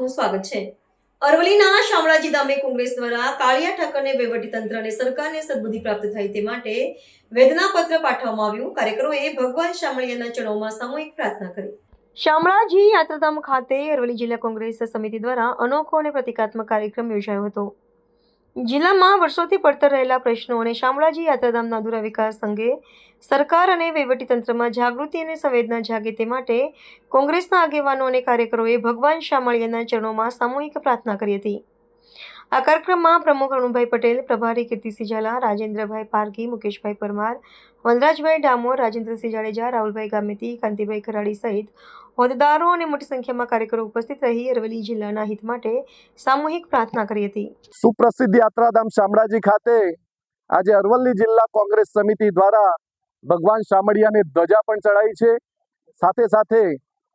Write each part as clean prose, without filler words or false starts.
આપનું સ્વાગત છે। અરવલ્લીના શામળાજી ગામે કોંગ્રેસ દ્વારા કાળિયા ઠાકરને વહીવટીતંત્ર અને સરકારને સદબુદ્ધિ પ્રાપ્ત થાય તે માટે વેદનાપત્ર પાઠવવામાં આવ્યું। કાર્યકરોએ ભગવાન શામળિયાના ચરણોમાં સામૂહિક પ્રાર્થના કરી। શામળાજી યાત્રાધામ ખાતે અરવલ્લી જિલ્લા કોંગ્રેસ સમિતિ દ્વારા અનોખો અને પ્રતિકાત્મક કાર્યક્રમ યોજાયો હતો। જિલ્લામાં વર્ષોથી પડતર રહેલા પ્રશ્નો અને શામળાજી યાત્રાધામના અધૂરા વિકાસ અંગે સરકાર અને વહીવટીતંત્રમાં જાગૃતિ અને સંવેદના જાગે તે માટે કોંગ્રેસના આગેવાનો અને કાર્યકરોએ ભગવાન શામળિયાના ચરણોમાં સામૂહિક પ્રાર્થના કરી હતી। આ કાર્યક્રમમાં પ્રમુખ અરુણભાઈ પટેલ, પ્રભારી કીર્તિસિંહ ઝાલા, રાજેન્દ્રભાઈ પારકી, મુકેશભાઈ પરમાર, વનરાજભાઈ ડામોર, રાજેન્દ્રસિંહ જાડેજા, રાહુલભાઈ ગામેતી, કાંતિભાઈ ખરાડી સહિત હોદ્દેદારો અને મોટી સંખ્યામાં કાર્યકરો ઉપસ્થિત રહી અરવલ્લી જિલ્લાના હિત માટે સામૂહિક પ્રાર્થના કરી હતી। સુપ્રસિદ્ધ યાત્રાધામ શામળાજી ખાતે આજે અરવલ્લી જિલ્લા કોંગ્રેસ સમિતિ દ્વારા ભગવાન શામળિયાને ધ્વજા પણ ચડાઈ છે। સાથે સાથે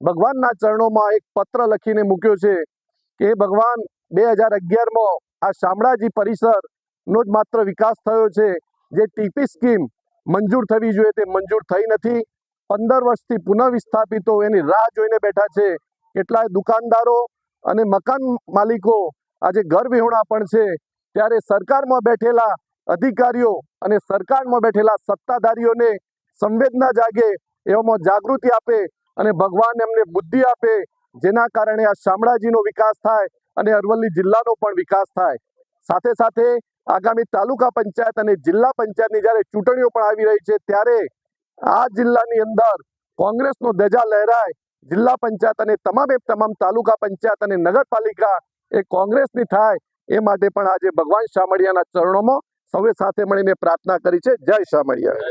ભગવાનના ચરણોમાં એક પત્ર લખીને મૂક્યો છે કે ભગવાન 2011માં આ શામળાજી પરિસરનો જ માત્ર વિકાસ થયો છે, જે ટીપી સ્કીમ મંજૂર થવી જોઈએ તે મંજૂર થઈ નથી। 15 વર્ષથી પુનઃ વિસ્થાપિતો એની રાહ જોઈને બેઠા છે। કેટલાય દુકાનદારો અને મકાન માલિકો આજે ઘર વિહોણા પણ છે। ત્યારે સરકારમાં બેઠેલા અધિકારીઓ અને સરકારમાં બેઠેલા સત્તાધારીઓને સંવેદના જાગે, એવામાં જાગૃતિ આપે અને ભગવાન એમને બુદ્ધિ આપે, જેના કારણે આ શામળાજીનો વિકાસ થાય અને અરવલ્લી જિલ્લાનો પણ વિકાસ થાય। સાથે સાથે આગામી તાલુકા પંચાયત અને જિલ્લા પંચાયતની જ્યારે ચૂંટણીઓ પણ આવી રહી છે, ત્યારે આ જિલ્લાની અંદર કોંગ્રેસનો ધજા લહેરાય, જિલ્લા પંચાયત અને તમામ તાલુકા પંચાયત અને નગરપાલિકા એ કોંગ્રેસની થાય, એ માટે પણ આજે ભગવાન શામળિયાના ચરણોમાં સૌએ સાથે મળીને પ્રાર્થના કરી છે। જય શામળિયા।